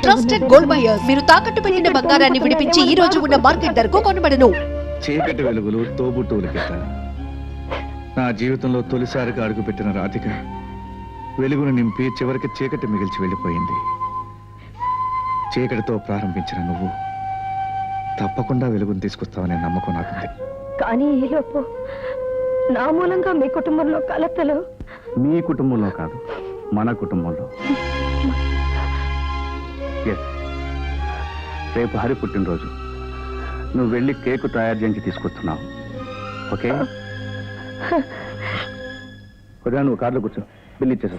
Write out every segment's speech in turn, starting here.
Trusted gold buyers. మీరు తాకట్టు పెట్టిన బంగారాన్ని విడిపించి ఈ రోజు ఉన్న మార్కెట్ ధరకు కొనబడను. చీకటి వెలుగులు తోబుట్టువులకిట. నా జీవితంలో తొలిసారిగా అడుగుపెట్టిన రాధిక వెలుగును నింపి చివరికి చీకటి మిగిల్చి వెళ్ళిపోయింది. చీకటితో ప్రారంభించిన నువ్వు తప్పకుండా వెలుగును తీసుకొస్తావనే నమ్మకం నాకుంది. కానీ ఈలోపు నా మూలంగా మీ కుటుంబంలో కలతలు. మీ కుటుంబంలో కాదు, మన కుటుంబంలో. రేపు హరి పుట్టినరోజు. నువ్వు వెళ్ళి కేకు తయారు చేసి తీసుకొస్తున్నావు. ఓకే? కొద్దిగా నువ్వు కార్లో కూర్చో, బిల్ ఇచ్చేసా.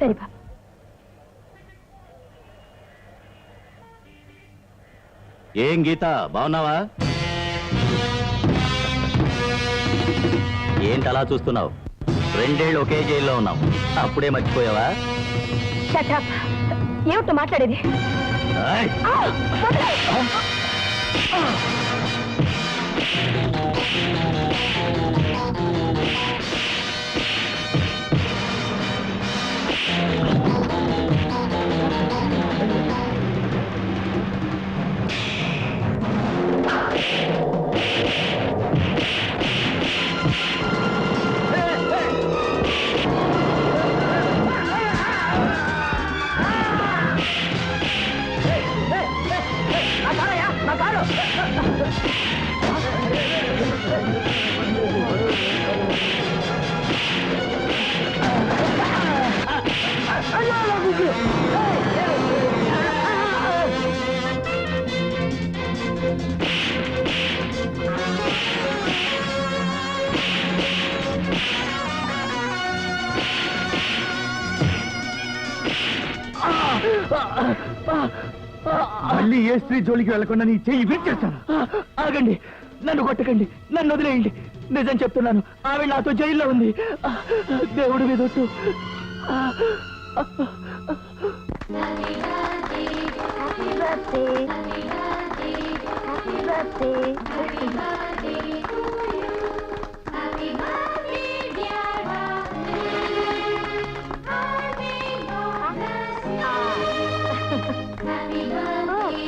ఏం గీత, బాగున్నావా? ఏంటలా చూస్తున్నావు? 2 ఏళ్ళు ఒకే జైల్లో ఉన్నావు, అప్పుడే మర్చిపోయావా? ఏమిటో మాట్లాడేది? మళ్ళీ ఏ స్త్రీ జోలికి వెళ్లకుండా నీ చెయ్యి విరిచేస్తాను. ఆగండి, నన్ను కొట్టకండి, నన్ను వదిలేయండి. నిజం చెప్తున్నాను, ఆవిడ నాతో జైల్లో ఉంది. దేవుడి మీద ఒట్టు.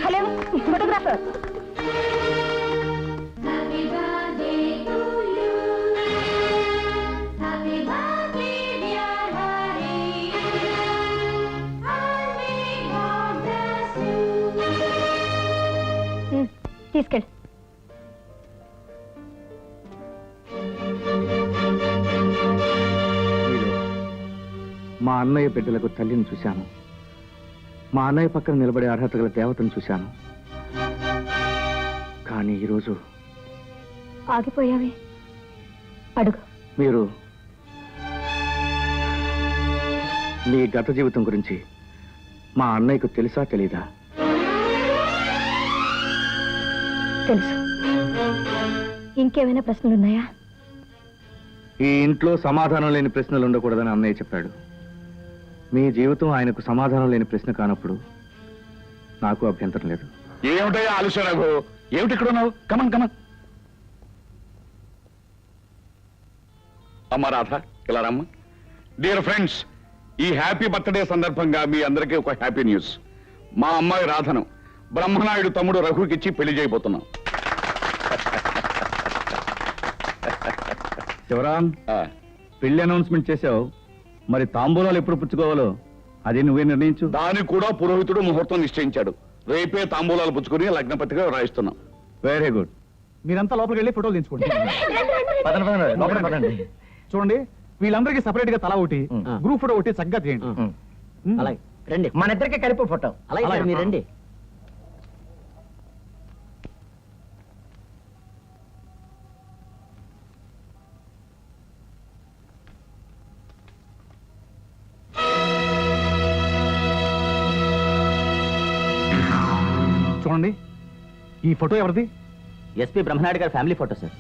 Hello photographer. తీసుకెళ్ళి. మా అన్నయ్య బిడ్డలకు తల్లిని చూశాను. మా అన్నయ్య పక్కన నిలబడే అర్హత గల దేవతను చూశాను. కానీ ఈరోజు ఆగిపోయావే, అడుగు. మీరు మీ గత జీవితం గురించి మా అన్నయ్యకు తెలుసా తెలీదా? తెలుసు. ఇంకేమైనా ప్రశ్నలున్నాయా? ఈ ఇంట్లో సమాధానం లేని ప్రశ్నలు ఉండకూడదని అన్నయ్య చెప్పాడు. మీ జీవితం ఆయనకు సమాధానం లేని ప్రశ్న కానప్పుడు నాకు అభ్యంతరం లేదు. ఏమిటయ్యా ఆలస్యం? రఘు, ఏమిటి ఇక్కడ ఉన్నావు? Come on come on. అమ్మ రాధ, ఇలా రమ్మ. డియర్ ఫ్రెండ్స్, ఈ హ్యాపీ బర్త్డే సందర్భంగా మీ అందరికీ ఒక హ్యాపీ న్యూస్. మా అమ్మాయి రాధను బ్రహ్మనాయుడు తమ్ముడు రఘుకిచ్చి పెళ్లి చేయబోతున్నాం. శివరాం, పెళ్లి అనౌన్స్మెంట్ చేసావు, మరి తాంబూలాలు ఎప్పుడు పుచ్చుకోవాలో అది నువ్వే నిర్ణయించు. దానికి కూడా పురోహితుడు ముహూర్తం నిశ్చయించాడు. రేపే తాంబూలాలు పుచ్చుకుని లగ్నపత్రిక రాయిస్తున్నాం. Very good. మీరంతా లోపలికి వెళ్ళి ఫోటోలు తీసుకోండి. చూడండి, వీళ్ళందరికీ సపరేట్ గా తల ఒకటి, గ్రూప్ ఫోటో ఒకటి చక్కగా తీయండి. అలాగే రండి, మన ఇద్దరికి కలిపి ఫోటో. అలాగే మీరు రండి. చూడండి, ఈ ఫోటో ఎవరిది? ఎస్పీ బ్రహ్మనాయుడు గారి ఫ్యామిలీ ఫోటో సార్.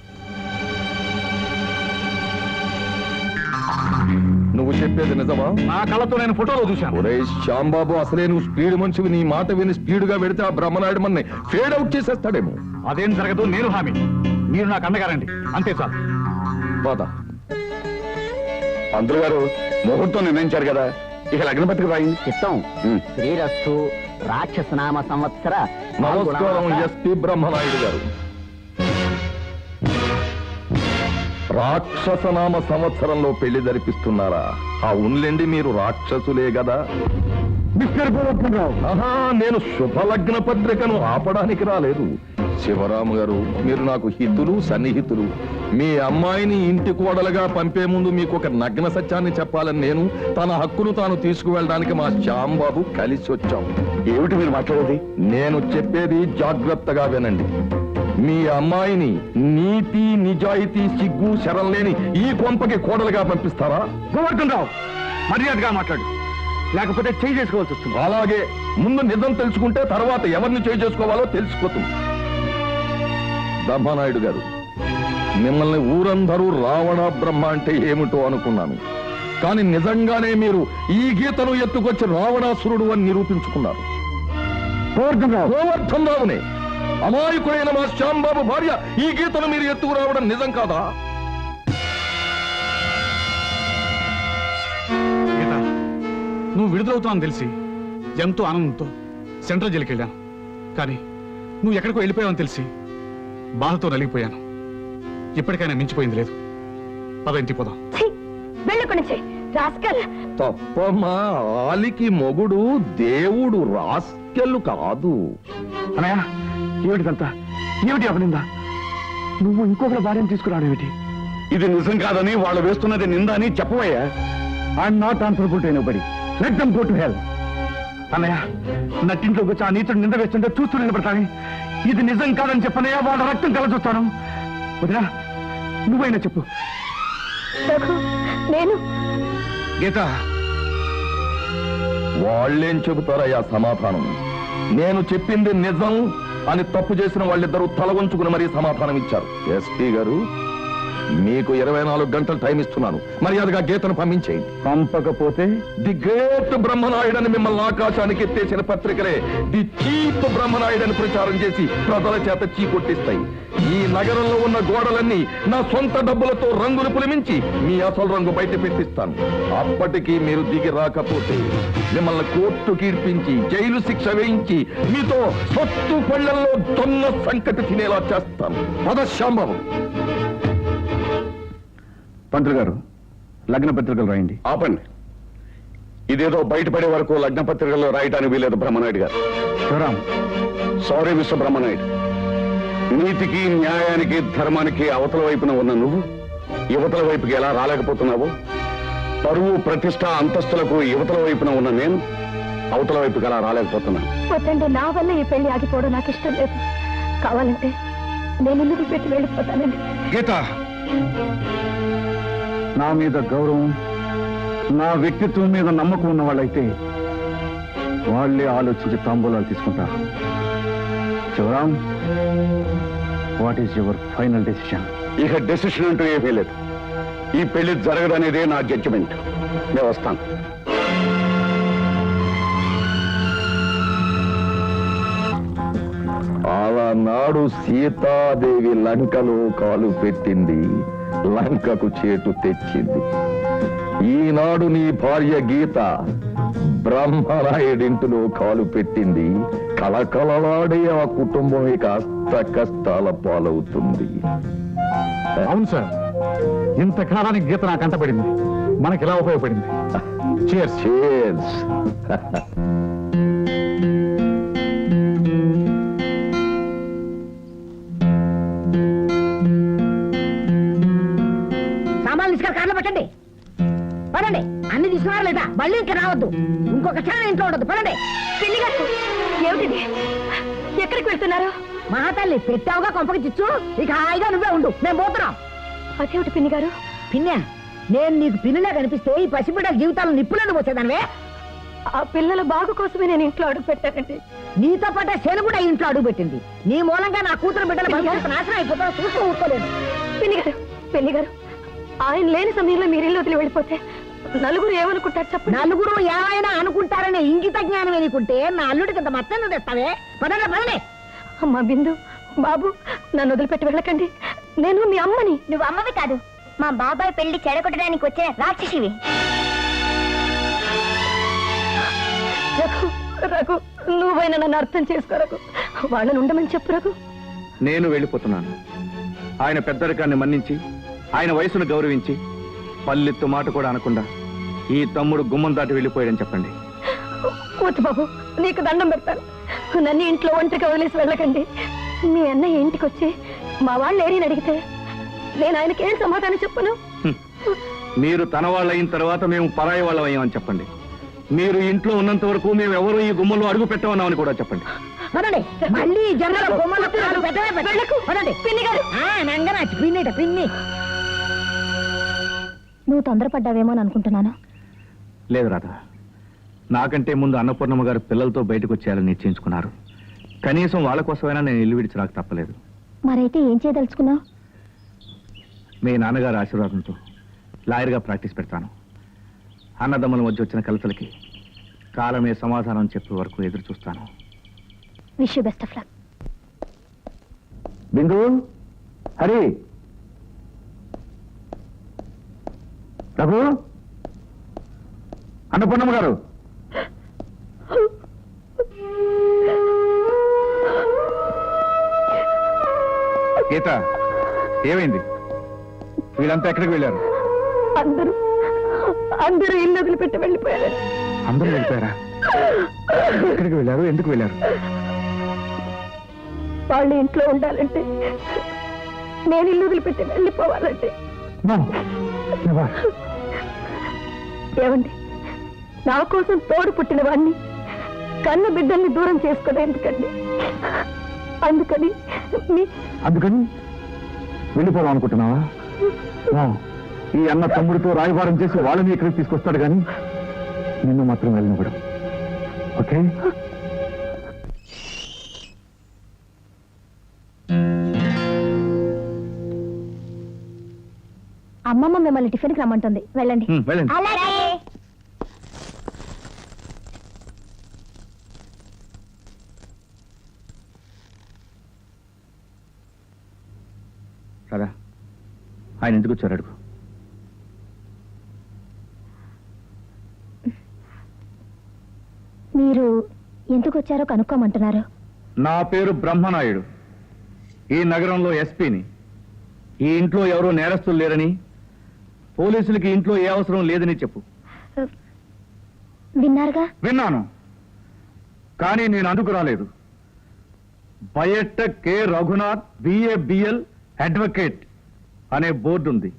నువ్వు చెప్పేది నిజమా? నా కళ్ళతో నేను ఫోటోలో చూశాను. ఒరే శ్యాంబాబు, అసలే నువ్వు స్పీడ్ మనిషివి. నీ మాట విని స్పీడ్ గా వెడితే ఆ బ్రహ్మనాయుడు మన్ని ఫేడ్ అవుట్ చేసేస్తాడేమో. అదేం జరగదు, నేను హామీ. మీరు నాకు అండగారండి, అంతే చాలు. పోతా. పంతులు గారు ముహూర్తం నిర్ణయించారు కదా, ఇక లగ్నపత్రిక రాయింది. చిత్తం శ్రీరస్తు రాక్షసనామ సంవత్సర నమస్కారం ఎస్పి బ్రహ్మనాయుడు గారు. రాక్షసనామ సంవత్సరంలో పెళ్లి జరిపిస్తున్నారా? అవునులేండి, మీరు రాక్షసులే కదా. ఆహా, నేను శుభలగ్న పత్రికను ఆపడానికి రాలేదు. శివరాము గారు, మీరు నాకు హితులు, సన్నిహితులు. మీ అమ్మాయిని ఇంటి కోడలుగా పంపే ముందు మీకు ఒక నగ్న సత్యాన్ని చెప్పాలని నేను తన హక్కును తాను తీసుకువెళ్ళడానికి మా శ్యాంబాబు కలిసి వచ్చాం. ఏమిటి మీరు మాట్లాడేది? నేను చెప్పేది జాగ్రత్తగా వినండి. మీ అమ్మాయిని నీతి, నిజాయితీ, సిగ్గు, శరం లేని ఈ కొంపకి కోడలుగా పంపిస్తారా? గోవర్ధన్ రావు, మర్యాదగా మాట్లాడు, లేకపోతే చేయి చేసుకోవాల్సి వస్తుంది. అలాగే, ముందు నిజం తెలుసుకుంటే తర్వాత ఎవరిని చేసుకోవాలో తెలిసిపోతుంది. బ్రహ్మనాయుడు గారు, మిమ్మల్ని ఊరందరూ రావణ బ్రహ్మ అంటే ఏమిటో అనుకున్నాను. కానీ నిజంగానే మీరు ఈ గీతను ఎత్తుకొచ్చి రావణాసురుడు అని నిరూపించుకున్నారు. గోవర్ధన్ రావునే, అమాయకుడైన మా శ్యాంబాబు భార్య ఈ గీతను మీరు ఎత్తుకురావడం నిజం కాదా? గీత, నువ్వు విడుదలవుతావని తెలిసి ఎంతో ఆనందంతో సెంట్రల్ జైలుకి వెళ్ళాను. కానీ నువ్వు ఎక్కడికో వెళ్ళిపోయావని తెలిసి బాధతో నలిగిపోయాను. ఇప్పటికైనా మించిపోయింది లేదు. పద, ఇంటికి పోదాం. తప్పమ్మా, ఆలికి మొగుడు దేవుడు, రాస్కెళ్ళు కాదు. అనయ్య, ఏమిటిదంతా? ఏమిటి అపనిందా? నువ్వు ఇంకొకరి భార్యను తీసుకురావడం ఏమిటి? ఇది నిజం కాదని వాళ్ళు వేస్తున్నది నింద అని చెప్పవయ్యా. I'm not answerable to anybody. Let them go to hell. అన్నయ్య, నట్టింట్లోకి వచ్చి ఆ నీతుడు నింద వేస్తుంటే చూస్తూ నిలబడతాను. ఇది నిజం కాదని చెప్పనయ్యా, వాళ్ళ రక్తం కల చూస్తాను. వదినా, నువ్వైనా చెప్పు. నేను గీత, వాళ్ళేం చెబుతారయ్యా సమాధానం? నేను చెప్పింది నిజం అని తప్పు చేసిన వాళ్ళిద్దరూ తల వంచుకుని మరీ సమాధానం ఇచ్చారు. ఎస్పీ గారు, మీకు 24 గంటలు టైం ఇస్తున్నాను. మర్యాదగా గీతను పంపించేయండి. పంపకపోతే ది గ్రేట్ బ్రహ్మనాయుడని మిమ్మల్ని ఆకాశానికి ఎత్తేసిన పత్రికలే ది చీప్ బ్రహ్మనాయుడని ప్రచారం చేసి ప్రజల చేత చీకొట్టిస్తాయి. ఈ నగరంలో ఉన్న గోడలన్నీ నా సొంత డబ్బులతో రంగులు పులిమించి మీ అసలు రంగు బయట పెట్టిస్తాను. అప్పటికీ మీరు దిగి రాకపోతే మిమ్మల్ని కోర్టుకి ఇడ్పించి జైలు శిక్ష వేయించి మీతో సొత్తు పళ్ళల్లో దొన్న సంకటి తినేలా చేస్తాను. శ్యాంబాబు. పంతులు గారు, లగ్న పత్రికలు రాయండి. ఆపండి. ఇదేదో బయటపడే వరకు లగ్న పత్రికల్లో రాయటానికి వీలేదు బ్రహ్మనాయుడు గారు. Sivaram, sorry mister Brahmanaidu. నీతికి, న్యాయానికి, ధర్మానికి అవతల వైపున ఉన్న నువ్వు యువతల వైపుకి ఎలా రాలేకపోతున్నావు? పరువు, ప్రతిష్ట, అంతస్తులకు యువతల వైపున ఉన్న నేను అవతల వైపుకి ఎలా రాలేకపోతున్నాను? వద్దండి, నా వల్ల ఈ పెళ్లి ఆగిపోవడం నాకు ఇష్టం లేదు. కావాలంటే నేను ఇల్లు పెట్టి వెళ్ళిపోతానండి. గీత, నా మీద గౌరవం, నా వ్యక్తిత్వం మీద నమ్మకం ఉన్న వాళ్ళైతే వాళ్ళే ఆలోచించి తాంబూలాలు తీసుకుంటారు. Sivaram, what is your final decision? ఇక డెసిషన్ అంటూ ఏమీ లేదు. ఈ పెళ్లి జరగదనేదే నా జడ్జిమెంట్. నేను వస్తాను. ఆనాడు సీతాదేవి లంకలో కాలు పెట్టింది, లంకకు చేటు తెచ్చింది. ఈనాడు నీ భార్య గీత బ్రహ్మనాయుడింటిలో కాలు పెట్టింది. కళకళలాడే ఆ కుటుంబం ఇక అష్ట కష్టాల పాలవుతుంది. అవును సార్, ఇంతకాలానికి గీత నాకు అంటపడింది. మనకి ఎలా ఉపయోగపడింది? Cheers. Cheers. సామాన్లు తీసుకొని కార్లో పెట్టండి. పదండి. అన్ని తీసుకున్నారు లేదా? మళ్ళీ ఇంకా రావద్దు. ఇంకొక క్షణం ఇంట్లో ఉండదు. పదండి. పిన్ని గారు, ఏమిటిది? ఎక్కడికి వెళ్తున్నారు? మహాతల్లి, పెట్టావుగా కొంపకి చిచ్చు. ఇక హాయిగా నువ్వే ఉండు, మేము పోతున్నాం. అదేమిటి పిన్ని గారు? పిన్నా, నేను నీకు పిల్లిలా కనిపిస్తే ఈ పసిబిడ్డల జీవితాలు నిప్పులను పోసేదానివే. ఆ పిల్లల బాగు కోసమే నేను ఇంట్లో అడుగు పెట్టానండి. నీతో పాటే శని కూడా ఇంట్లో అడుగు పెట్టింది. నీ మూలంగా నా కూతురు బిడ్డల భవిష్యత్తు నాశనం అయిపోతారో చూస్తూ ఊరుకోలేదు. పిన్ని గారు, ఆయన లేని సమయంలో మీరు ఇల్లు వదిలి వెళ్ళిపోతే నలుగురు ఏమనుకుంటారు చెప్పండి? నలుగురు ఏమైనా అనుకుంటారనే ఇంగిత జ్ఞానం ఎనుకుంటే నా అల్లుడికి ఇంత మత్తను తెస్తావే. పదండి, పదండి. అమ్మా బిందు, బాబు, నన్ను వదిలిపెట్టి వెళ్ళకండి. నేను మీ అమ్మని. నువ్వు అమ్మవి కాదు, మా బాబాయ్ పెళ్లి చెడగొట్టడానికి వచ్చిన రాక్షసివి. రఘు, రఘు, నువ్వైనా నన్ను అర్థం చేసుకోరకు, వాళ్ళని ఉండమని చెప్పురకు. నేను వెళ్ళిపోతున్నాను. ఆయన పెద్దరికాన్ని మన్నించి, ఆయన వయసును గౌరవించి, పల్లెత్తు మాట కూడా అనకుండా ఈ తమ్ముడు గుమ్మం దాటి వెళ్ళిపోయాడని చెప్పండి. వద్దు బాబు, నీకు దండం పెడతాను. నన్ను ఇంట్లో ఒంటరిగా వదిలేసి వెళ్ళకండి. మీ అన్నయ్య ఇంటికి వచ్చి మా వాళ్ళు ఏరిని అడిగితే నేను ఆయనకి ఏం సమాధానం చెప్పను? మీరు తన వాళ్ళు అయిన తర్వాత మేము పరాయి వాళ్ళం అయ్యామని చెప్పండి. మీరు ఇంట్లో ఉన్నంత వరకు మేము ఎవరు ఈ గుమ్మలో అడుగు పెట్టమన్నామని కూడా చెప్పండి. మళ్ళీ జనాలు పిన్ని. నువ్వు తొందరపడ్డావేమో అని అనుకుంటున్నాను. లేదు రాధా, నాకంటే ముందు అన్నపూర్ణమ్మ గారు పిల్లలతో బయటకు వచ్చేయాలని నిశ్చయించుకున్నారు. కనీసం వాళ్ళ కోసమైనా నేను ఇల్లు విడిచి రాక తప్పలేదు. మరైతే ఏం చేయదలుచుకున్నావు? మీ నాన్నగారి ఆశీర్వాదంతో లాయర్గా ప్రాక్టీస్ పెడతాను. అన్నదమ్ముల మధ్య వచ్చిన కలతలకి కాలమే సమాధానం చెప్పే వరకు ఎదురు చూస్తాను. Wish you best of luck. Bindu, Hari, Raghu, Annapurnamma garu. Geetha, ఏమైంది? వీళ్ళంతా ఎక్కడికి వెళ్ళారు? అందరూ ఇల్లు వదిలిపెట్టి వెళ్ళిపోయారు. అందరూ వెళ్ళిపోయారా? ఎక్కడికి వెళ్ళారు? ఎందుకు వెళ్ళారు? వాళ్ళు ఇంట్లో ఉండాలంటే, నేను ఇల్లు వదిలిపెట్టి వెళ్ళిపోవాలంటే. ఏమండి, నా కోసం తోడు పుట్టిన వాడిని, కన్న బిడ్డల్ని దూరం చేసుకోవడం ఎందుకండి? అందుకని వెళ్ళిపోదాం అనుకుంటున్నావా? ఈ అన్న తమ్ముడితో రాయబారం చేసి వాళ్ళని ఇక్కడికి తీసుకొస్తాడు కానీ నిన్ను మాత్రం వెళ్ళినవ్వడం. ఓకే? అమ్మమ్మ మిమ్మల్ని టిఫిన్కి రమ్మంటుంది, వెళ్ళండి. వెళ్ళండి. కదా, ఆయన ఎందుకు వచ్చారు అడుగు. మీరు ఎందుకు వచ్చారో కనుక్కోమంటున్నారు. నా పేరు బ్రహ్మనాయుడు. ఈ నగరంలో ఎస్పీని. ఈ ఇంట్లో ఎవరో నేరస్తులు లేరని, పోలీసులకి ఇంట్లో ఏ అవసరం లేదని చెప్పు. విన్నారుగా? విన్నాను, కానీ నేను అందుకు రాలేదు. బయట కె రఘునాథ్ BA-BL అడ్వకేట్ అనే బోర్డు ఉంది.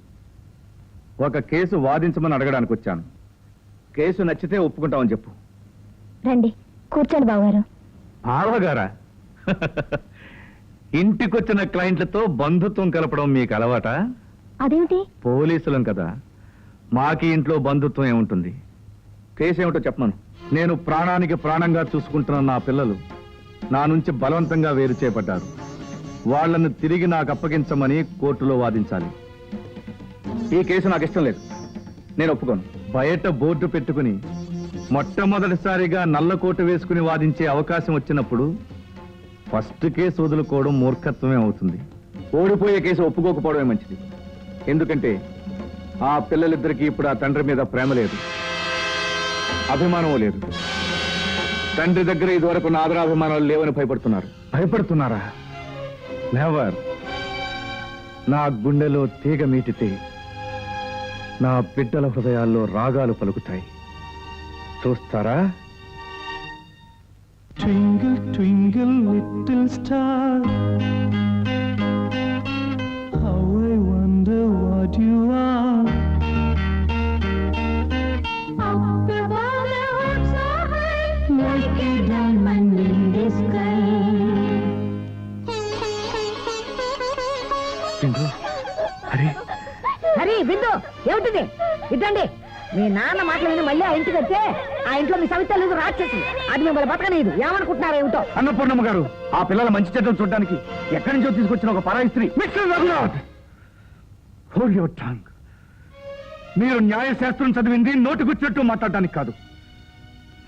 ఒక కేసు వాదించమని అడగడానికి వచ్చాను. కేసు నచ్చితే ఒప్పుకుంటామని చెప్పు. రండి, కూర్చోండి బావగారు. బావగారా? ఇంటికొచ్చిన క్లయింట్లతో బంధుత్వం కలపడం మీకు అలవాటా? అదేమిటి? పోలీసులం కదా, మాకి ఇంట్లో బంధుత్వం ఏముంటుంది? కేసు ఏమిటో చెప్పమను. నేను ప్రాణానికి ప్రాణంగా చూసుకుంటున్న నా పిల్లలు నా నుంచి బలవంతంగా వేరు చేయబడ్డారు. వాళ్లను తిరిగి నాకు అప్పగించమని కోర్టులో వాదించాలి. ఈ కేసు నాకు ఇష్టం లేదు, నేను ఒప్పుకోను. బయట బోర్డు పెట్టుకుని మొట్టమొదటిసారిగా నల్ల కోటు వేసుకుని వాదించే అవకాశం వచ్చినప్పుడు ఫస్ట్ కేసు వదులుకోవడం మూర్ఖత్వమే అవుతుంది. ఓడిపోయే కేసు ఒప్పుకోకపోవడమే మంచిది. ఎందుకంటే ఆ పిల్లలిద్దరికీ ఇప్పుడు ఆ తండ్రి మీద ప్రేమ లేదు, అభిమానం లేదు. తండ్రి దగ్గర ఇదివరకు నా ఆదరాభిమానాలు లేవని భయపడుతున్నారు. భయపడుతున్నారా? నెవర్. నా గుండెలో తీగ మీటితే నా బిడ్డల హృదయాల్లో రాగాలు పలుకుతాయి. చూస్తారా? Twinkle, twinkle, little star, how I wonder what you are. Up above the hopes so high, like a diamond in the sky. బిందు, హరి, హరి, బిందు, ఏమిటిది? ఇద్దండి. మీ నాన్న మాటలు విని మళ్ళీ ఆ ఇంటికి వస్తే ఆ ఇంట్లో మీ సవితలు రాక్షసి, అది మిమ్మల్ని బతకలేదు. ఏమనుకుంటున్నారు ఏమిటో? అన్నపూర్ణమ్మ గారు, ఆ పిల్లల మంచి చెడ్డలు చూడడానికి ఎక్కడి నుంచో తీసుకొచ్చిన ఒక పరాయి స్త్రీ. Mister Raghunath, hold your tongue. మీరు న్యాయశాస్త్రం చదివింది నోటికొచ్చినట్టు మాట్లాడడానికి కాదు.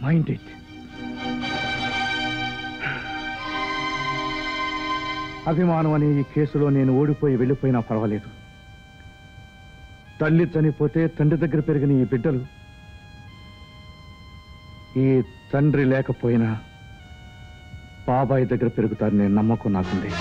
Mind it. అభిమానం అనే ఈ కేసులో నేను ఓడిపోయి వెళ్ళిపోయినా పర్వాలేదు. తల్లి చనిపోతే తండ్రి దగ్గర పెరిగిన ఈ బిడ్డలు, ఈ తండ్రి లేకపోయినా బాబాయ్ దగ్గర పెరుగుతారనే నమ్మకం నాకుంది.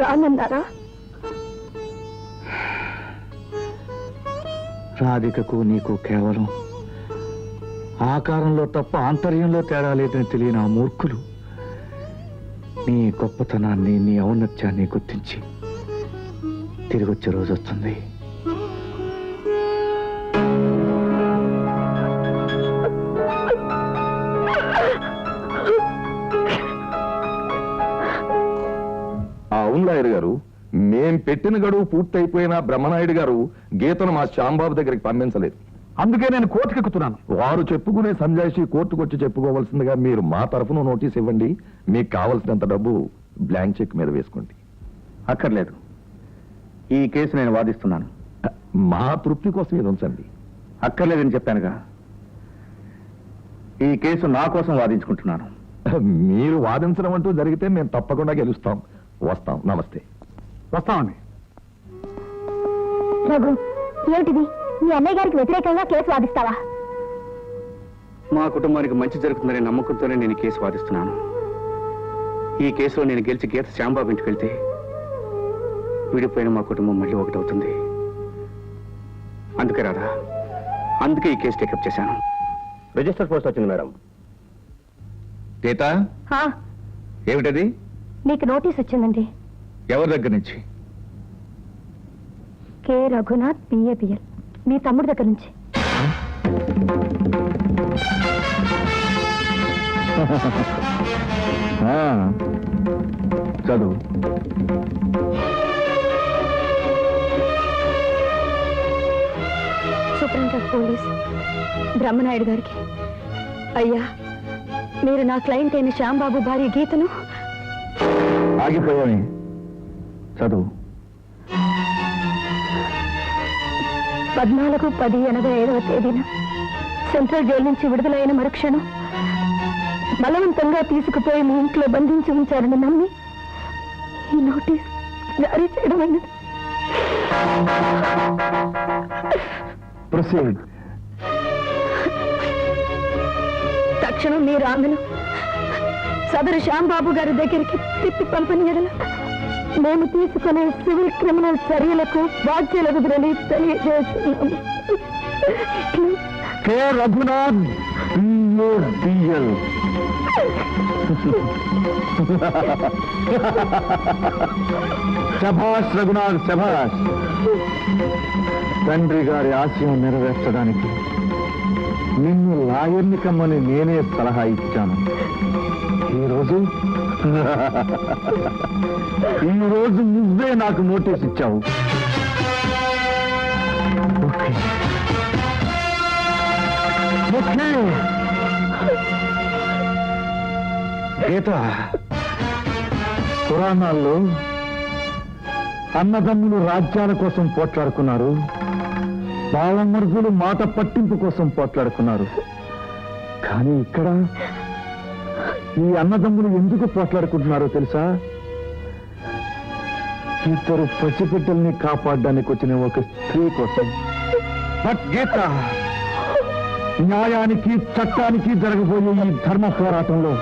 రానన్నారా? రాధికకు నీకు కేవలం ఆకారంలో తప్ప ఆంతర్యంలో తేడా లేదని తెలియని ఆ మూర్ఖులు నీ గొప్పతనాన్ని, నీ ఔన్నత్యాన్ని గుర్తించి తిరిగి వచ్చే రోజు వస్తుంది. అవును లాయర్ గారు, మేం పెట్టిన గడువు పూర్తయిపోయినా బ్రహ్మనాయుడు గారు గీతను మా శ్యాంబాబు దగ్గరికి పంపించలేదు. అందుకే నేను కోర్టుకెక్కుతున్నాను. వారు చెప్పుకునే సంజాయిషి కోర్టుకు వచ్చి చెప్పుకోవాల్సిందిగా మీరు మా తరఫున నోటీస్ ఇవ్వండి. మీకు కావలసినంత డబ్బు బ్లాంక్ చెక్ మీద వేసుకోండి. అక్కర్లేదు, ఈ కేసు నేను వాదిస్తున్నాను. మా తృప్తి కోసం ఇది ఉంచండి. అక్కర్లేదని చెప్పానుగా. ఈ కేసు నా కోసం వాదించుకుంటున్నాను. మీరు వాదించడం అంటూ జరిగితే మేము తప్పకుండా గెలుస్తాం. వస్తాం. నమస్తే. వస్తామండి. రఘు, ఏమిటిది? మీ అన్నయ్య గారికి వ్యతిరేకంగా కేసు వాదిస్తావా? మా కుటుంబానికి మంచి జరుగుతుందనే నమ్మకంతోనే నేను ఈ కేసు వాదిస్తున్నాను. ఈ కేసులో నేను గెలిచి గీత శ్యాంబాబు ఇంటికి వెళ్తే విడిపోయిన మా కుటుంబం మళ్ళీ ఒకటవుతుంది. అందుకే రాదా, అందుకే ఈ కేసు టేకప్ చేశాను. రిజిస్టర్ పోస్ట్ వచ్చింది మేడం. గీత, ఏమిటది? మీకు నోటీస్ వచ్చిందండి. ఎవరి దగ్గర నుంచి? కె రఘునాథ్, బిఏబిఎల్, మీ తమ్ముడి దగ్గర నుంచి. చదువు. సూపరింటెండెంట్ పోలీస్ బ్రహ్మనాయుడు గారికి, అయ్యా, మీరు నా క్లయింట్ అయిన శ్యాంబాబు భార్య గీతను ఆగిపోయాని చదువు. 14/10/85 తేదీన సెంట్రల్ జైలు నుంచి విడుదలైన మరుక్షణం బలవంతంగా తీసుకుపోయి మీ ఇంట్లో బంధించి ఉంచారని నమ్మి ఈ నోటీస్ జారీ చేయడమైనది. ప్రొసీడ్. తక్షణం మీరు ఆమెను సదరు శ్యాంబాబు గారి దగ్గరికి తిప్పి పంపని ఎడల మేము తీసుకునే సివిల్ క్రిమినల్ చర్యలకు బాధ్యులగుదురని తెలియజేస్తున్నాము. K Raghunath, BABL. శభాష్ రఘునాథ్, శభాష్. తండ్రి గారి ఆశయం నెరవేర్చడానికి నిన్ను లాయర్ని కమ్మని నేనే సలహా ఇచ్చాను. ఈరోజు నువ్వే నాకు నోటీస్ ఇచ్చావు. గీత, పురాణాల్లో అన్నదమ్ములు రాజ్యాల కోసం పోట్లాడుకున్నారు, బావమరుదులు మాట పట్టింపు కోసం పోట్లాడుకున్నారు. కానీ ఇక్కడ ఈ అన్నదమ్ములు ఎందుకు పోట్లాడుకుంటున్నారో తెలుసా? ఇద్దరు పసిబిడ్డల్ని కాపాడడానికి వచ్చిన ఒక స్త్రీ కోసం. బట్ గీత, న్యాయానికి చట్టానికి జరగబోయే ఈ ధర్మ పోరాటంలో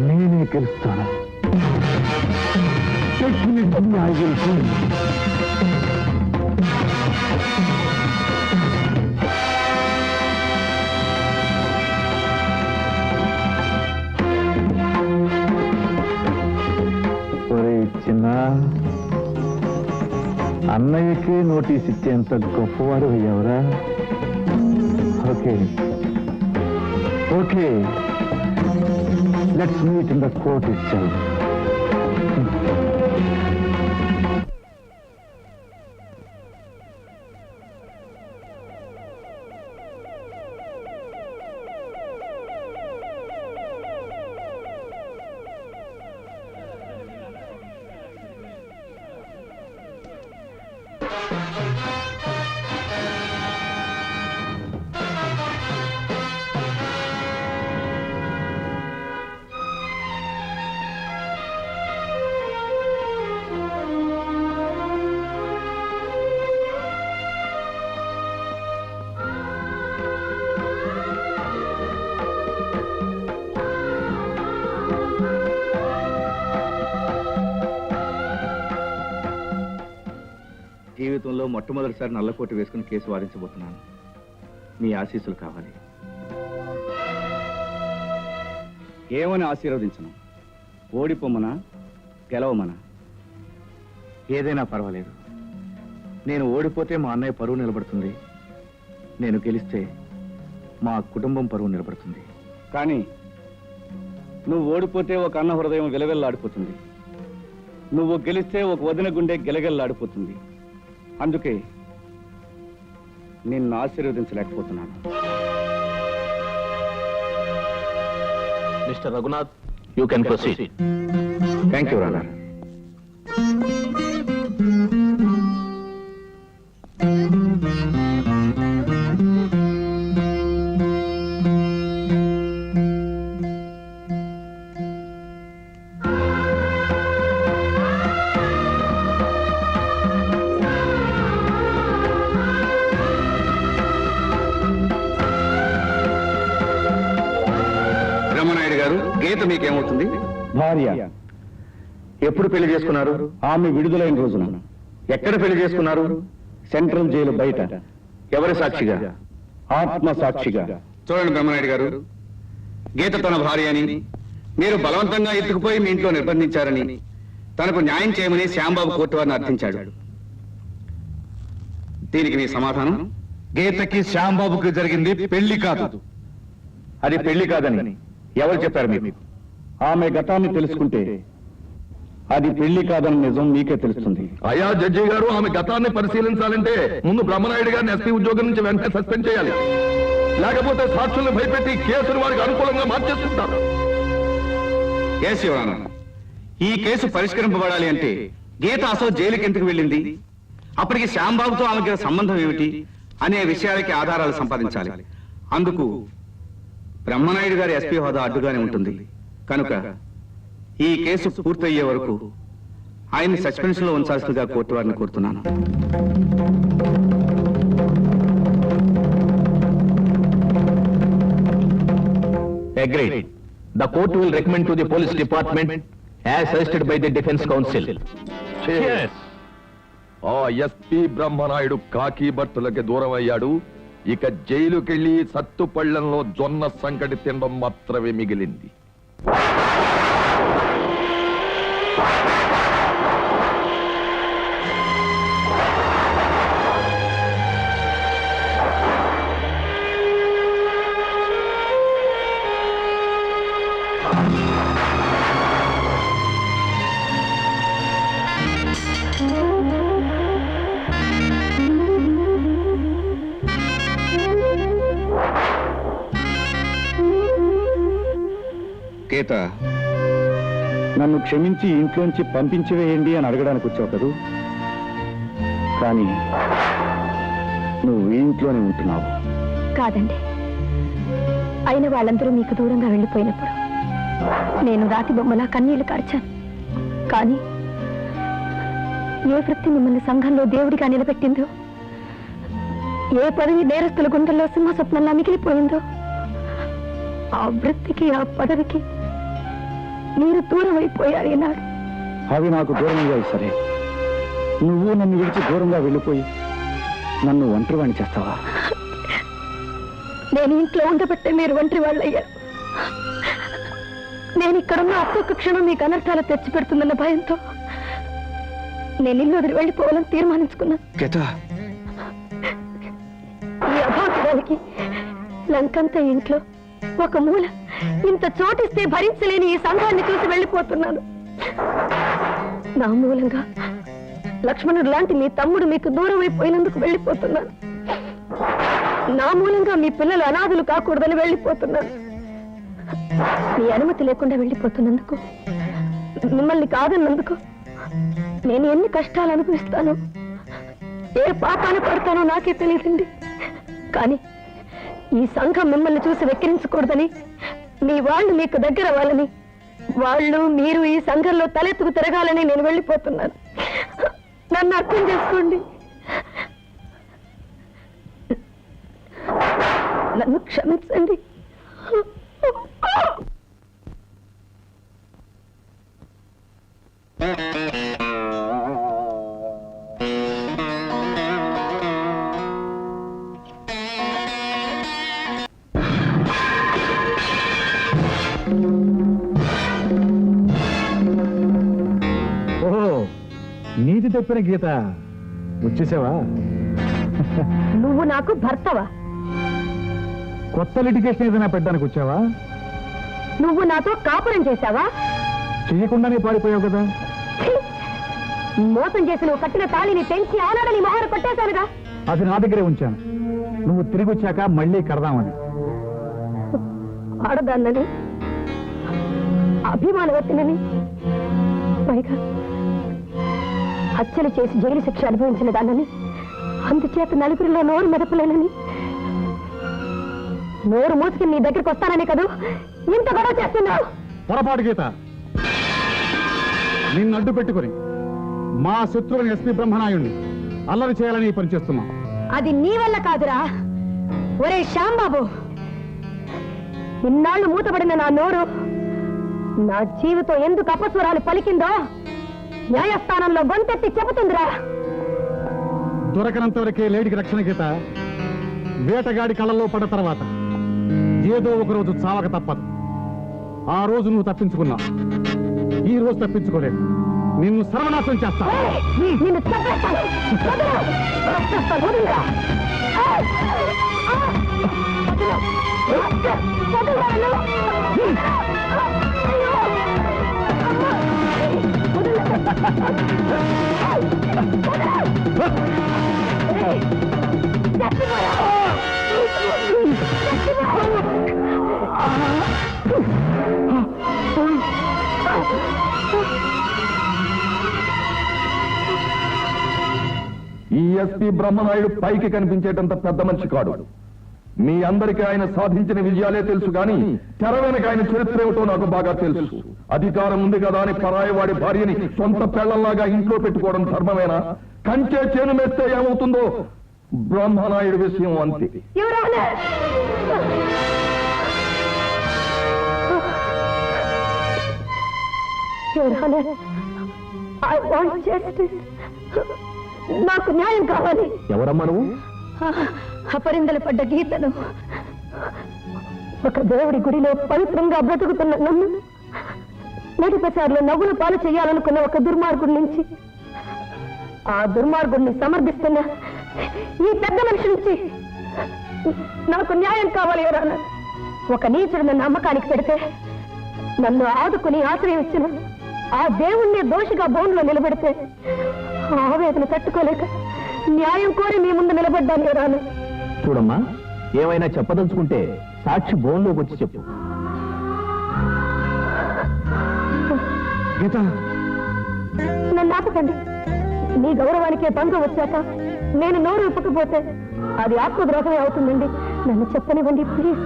నేనే గెలుస్తాను. Definitely I will win. చిన్న అన్నయ్యకే నోటీస్ ఇచ్చేంత గొప్పవాడు అయ్యావరా. Okay okay, Let's meet in the court itself. జీవితంలో మొట్టమొదటిసారి నల్లకోటు వేసుకుని కేసు వాదించబోతున్నాను. మీ ఆశీస్సులు కావాలి. ఏమని ఆశీర్వదించను? ఓడిపోమనా గెలవమనా? ఏదైనా పర్వాలేదు. నేను ఓడిపోతే మా అన్నయ్య పరువు నిలబడుతుంది, నేను గెలిస్తే మా కుటుంబం పరువు నిలబడుతుంది. కానీ నువ్వు ఓడిపోతే ఒక అన్న హృదయం విలవెల్లాడిపోతుంది, నువ్వు గెలిస్తే ఒక వదిన గుండె గెలగెల్లాడిపోతుంది. అందుకే నిన్ను ఆశీర్వదించలేకపోతున్నాను. Mister Raghunath, you can proceed. Thank you Rana. Brahmanaidu garu, Geetha మీకేమవుతుంది? భార్య. ఎప్పుడు పెళ్లి చేసుకున్నారు? ఆమె విడుదలైన రోజున. ఎక్కడ పెళ్లి చేసుకున్నారు? సెంట్రల్ జైలు బయట. ఎవరి సాక్షిగా? ఆత్మ సాక్షిగా. చూడండి బ్రహ్మనాయుడు గారు, గీత తన భార్య అని, మీరు బలవంతంగా ఎత్తుకుపోయి మీ ఇంట్లో నిర్బంధించారని, తనకు న్యాయం చేయమని శ్యాంబాబు కోర్టు వారిని అర్థించాడు. దీనికి మీ సమాధానం? గీతకి శ్యాంబాబుకి జరిగింది పెళ్లి కాదు. అది పెళ్లి కాదని ఎవరు చెప్పారు మీకు? ఆమె గతాన్ని తెలుసుకుంటే అది పెళ్లి కాదని నిజం మీకే తెలుస్తుంది. అయ్యా జడ్జి గారు, ఆమె గతాన్ని పరిశీలించాలంటే ముందు బ్రహ్మనాయుడు గారిని ఎస్పీ ఉద్యోగం నుంచి వెంటనే సస్పెండ్ చేయాలి. లేకపోతే సాక్షుల్ని భయపెట్టి కేసును వారికి అనుకూలంగా మార్చేస్తుంటారు. ఎస్ యువర్ ఆనర్, ఈ కేసు పరిష్కరింపబడాలి అంటే గీత అసలు జైలుకి ఎందుకు వెళ్ళింది, అప్పటికి శ్యాంబాబుతో ఆమెకి సంబంధం ఏమిటి అనే విషయాలకి ఆధారాలు సంపాదించాలి. అందుకు బ్రహ్మనాయుడు గారి ఎస్పీ హోదా అడ్డుగానే ఉంటుంది. కనుక ఈ కేసు పూర్తయ్యే వరకు ఆయన్ని సస్పెన్షన్ లో ఉంచాల్సిందిగా కోర్టు వారిని కోరుతున్నాను. Agreed. The court will recommend to the police department as suggested by the defense counsel. Cheers. ఆ ఎస్పీ బ్రహ్మనాయుడు కాకి బట్టలకి దూరం అయ్యాడు. ఇక జైలుకెళ్లి సత్తుపళ్లంలో జొన్న సంకటి తినడం మాత్రమే మిగిలింది. గీత, నన్ను క్షమించి ఇంట్లోంచి పంపించివేయండి అని అడగడానికి వచ్చావు కదూ, కానీ నువ్వు ఇంట్లోనే ఉంటున్నావు. కాదండి, అయిన వాళ్ళందరూ మీకు దూరంగా వెళ్ళిపోయినప్పుడు నేను రాతి బొమ్మలా కన్నీళ్లు కార్చాను. కానీ ఏ వృత్తి మిమ్మల్ని సంఘంలో దేవుడిగా నిలబెట్టిందో, ఏ పదవి నేరస్తుల గుండెల్లో సింహస్వప్నంలా మిగిలిపోయిందో, ఆ వృత్తికి ఆ పదవికి మీరు దూరం అయిపోయారు ఈనాడు. అవి నాకు దూరమయ్యాయి సరే, నువ్వు నన్ను విడిచి దూరంగా వెళ్ళిపోయి నన్ను ఒంటరివాణ్ణి చేస్తావా? నేను ఇంట్లో ఉండబట్టే మీరు ఒంటరి వాళ్ళు అయ్యారు. నేను ఇక్కడున్న ఒక్కొక్క క్షణం మీకు అనర్థాలు తెచ్చిపెడుతుందన్న భయంతో నేను ఇల్లు వదిలి వెళ్ళిపోవాలని తీర్మానించుకున్నాను. ఈ అభాగ్యానికి లంకంత ఇంట్లో ఒక మూల ఇంత చోటిస్తే భరించలేని ఈ సంఘాన్ని చూసి వెళ్ళిపోతున్నాను. నా మూలంగా లక్ష్మణుడు లాంటి మీ తమ్ముడు మీకు దూరం అయిపోయినందుకు వెళ్ళిపోతున్నాను. నా మూలంగా మీ పిల్లలు అనాథులు కాకూడదని వెళ్ళిపోతున్నాను. మీ అనుమతి లేకుండా వెళ్ళిపోతున్నందుకు, మిమ్మల్ని కాదన్నందుకు నేను ఎన్ని కష్టాలు అనుభవిస్తానో, ఏ పాపాన్ని పడతానో నాకే తెలియదండి. కానీ ఈ సంఘం మిమ్మల్ని చూసి వెక్కిరించకూడదని, మీ వాళ్ళు మీకు దగ్గర అవ్వాలని, వాళ్ళు మీరు ఈ సంఘంలో తలెత్తుకు తిరగాలని నేను వెళ్ళిపోతున్నాను. నన్ను అర్థం చేసుకోండి. నన్ను క్షమించండి. నీతి తప్పిన గీత వచ్చేసావా? నువ్వు నాకు భర్తవా? కొత్త లిటిగేషన్ ఏదైనా పెట్టడానికి వచ్చావా? నువ్వు నాతో కాపురం చేశావా? చెయ్యకుండానే పారిపోయావు కదా. మోసం చేసి నువ్వు కట్టిన తాళిని పెంచి ఆనాడని మొహర కొట్టేశానుగా. అది నా దగ్గరే ఉంచాను. నువ్వు తిరిగి వచ్చాక మళ్ళీ కడదామని. ఆడదాన్నని, అభిమానవతినని, పైగా హత్యలు చేసి జైలు శిక్ష అనుభవించిన దాన్నని, అందుచేత నలుగురిలో నోరు మెదపలేనని, నోరు మూసుకుని నీ దగ్గరికి వస్తానని కదూ ఇంత గొడవ చేస్తున్నావు. పొరపాటు గీత. నిన్ను అడ్డు పెట్టుకుని మా శత్రువుని ఎస్పీ బ్రహ్మనాయుణ్ణి అల్లరి చేయాలని ఈ పని చేస్తున్నాం. అది నీ వల్ల కాదురా. ఒరే శ్యాంబాబు, ఇన్నాళ్ళు మూతపడిన నా నోరు నా జీవితం ఎందుకు అపస్వరాలు పలికిందో న్యాయస్థానంలో గొంతెత్తి చెబుతుందిరా. దొరకనంత వరకే లేడికి రక్షణ గీత. వేటగాడి కళ్ళల్లో పడ్డ తర్వాత ఏదో ఒక రోజు చావక తప్పదు. ఆ రోజు నువ్వు తప్పించుకున్నావు, ఈ రోజు తప్పించుకోలేదు. నిన్ను సర్వనాశనం చేస్తా. నిన్ను చంపేస్తాను. వదలు. చంపేస్తాను. వదలురా. వదలు. వదలు. అయ్యో. ఈ ఎస్పీ బ్రహ్మనాయుడు పైకి కనిపించేటంత పెద్ద మనిషి కాడు. మీ అందరికీ ఆయన సాధించిన విజయాలే తెలుసు గాని తెర వెనక ఆయన చరిత్ర ఏమిటో నాకు బాగా తెలుసు. అధికారం ఉంది కదా అని పరాయి వాడి భార్యని సొంత పెళ్లలాగా ఇంట్లో పెట్టుకోవడం ధర్మమేనా? కంచే చేను మేస్తే ఏమవుతుందో బ్రహ్మనాయుడు విషయం అంతే. నాకు న్యాయం కావాలి. ఎవరమ్మా నువ్వు? అపరిందలు పడ్డ గీతను, ఒక దేవుడి గుడిలో పవిత్రంగా బ్రతుకుతున్న నన్ను నడిపసారిలో నవ్వులు పాలు చేయాలనుకున్న ఒక దుర్మార్గుడి నుంచి, ఆ దుర్మార్గుడిని సమర్థిస్తున్న ఈ పెద్ద మనిషి నుంచి నాకు న్యాయం కావాలి. ఎవరన్నా ఒక నీచుడు నన్ను అమ్మకానికి పెడితే నన్ను ఆదుకుని ఆశ్రయం ఇచ్చిన ఆ దేవుణ్ణి దోషిగా బోన్లో నిలబెడితే ఆవేదన తట్టుకోలేక న్యాయం కోరి మీ ముందు నిలబడ్డాను. ఎవరాను చూడమ్మా, ఏమైనా చెప్పదలుచుకుంటే సాక్షి బోన్లోకి వచ్చి చెప్పు. గీత, నన్ను ఆపకండి. మీ గౌరవానికే భంగం వచ్చాక నేను నోరు ఇప్పకపోతే అది ఆత్మద్రోహమే అవుతుందండి. నన్ను చెప్పనివ్వండి ప్లీజ్.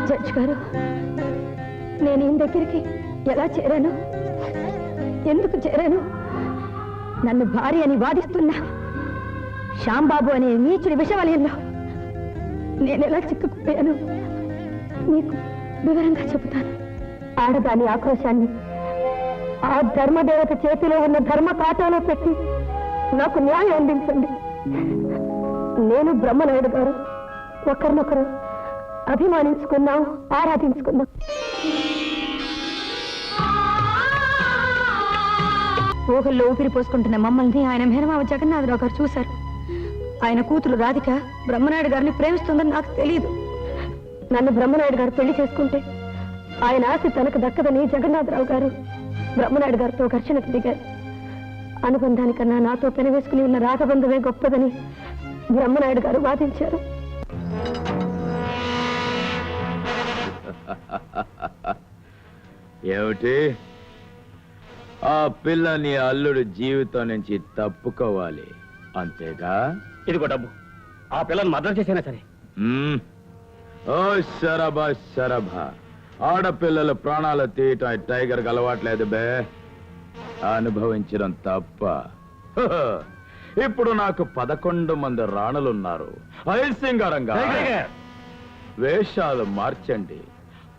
జడ్జి గారు, నేను ఈయన దగ్గరికి ఎలా చేరాను, ఎందుకు చేరాను, నన్ను భార్య అని వాదిస్తున్నా శ్యాంబాబు అనే నీచుడి విషవలయంలో నేను ఎలా చిక్కుకుపోయాను మీకు వివరంగా చెబుతాను. ఆడదాని ఆక్రోశాన్ని ఆ ధర్మదేవత చేతిలో ఉన్న ధర్మ కాటాలో పెట్టి నాకు న్యాయం అందించండి. నేను బ్రహ్మనాయుడు గారు ఒకరినొకరు అభిమానించుకున్నాం, ఆరాధించుకున్నాం. ఊహల్లో ఊపిరి పోసుకుంటున్న మమ్మల్ని ఆయన మేనమావ జగన్నాథరావు గారు చూశారు. ఆయన కూతురు రాధిక బ్రహ్మనాయుడు గారిని ప్రేమిస్తుందని నాకు తెలియదు. నన్ను బ్రహ్మనాయుడు గారు పెళ్లి చేసుకుంటే ఆయన ఆశ తనకు దక్కదని జగన్నాథరావు గారు బ్రహ్మనాయుడు గారితో ఘర్షణకు దిగారు. అనుబంధానికన్నా నాతో పెనవేసుకుని ఉన్న రాగబంధమే గొప్పదని బ్రహ్మనాయుడు గారు వాదించారు. ఏమిటి ఆ పిల్ల నీ అల్లుడు జీవితం నుంచి తప్పుకోవాలి అంతేగా? ఇదిగో డబ్బు. ఆ పిల్లని మర్డర్ చేసినా సరే. ఓ శరభ శరభ, ఆడపిల్లల ప్రాణాలు తీయటం టైగర్ కి అలవాట్లేదు బే. అనుభవించడం తప్ప. ఇప్పుడు నాకు 11 మంది రాణులున్నారు. ఐసింగారంగా వేషాలు మార్చండి,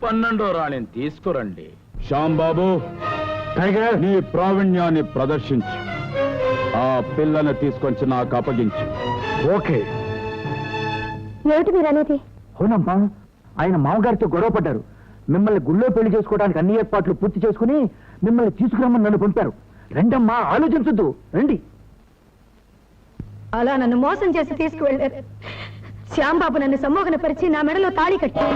12వ రాణిని తీసుకురండి. శ్యాంబాబు, టైగర్, నీ ప్రావీణ్యాన్ని ప్రదర్శించు. ఆ పిల్లని తీసుకొచ్చి నాకు అప్పగించు. ఓకే. ఏమిటి మీరు అనేది? అవునమ్మా, ఆయన మామగారితో గొడవ పడ్డారు. మిమ్మల్ని గుళ్ళో పెళ్లి చేసుకోవడానికి అన్ని ఏర్పాట్లు పూర్తి చేసుకుని మిమ్మల్ని తీసుకురమ్మని నన్ను పంపారు. రండమ్మా, ఆలోచించొద్దు, రండి. అలా నన్ను మోసం చేసి తీసుకువెళ్ళారు. శ్యాంబాబు నన్ను సమ్మోహనపరిచి నా మెడలో తాళి కట్టి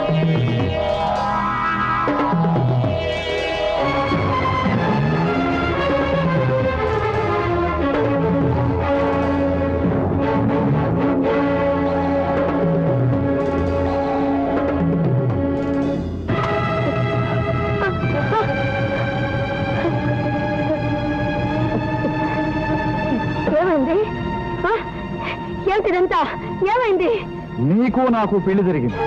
ఏమైంది? ఏమిటిదంతా? ఏమైంది? నీకు నాకు పెళ్లి జరిగింది.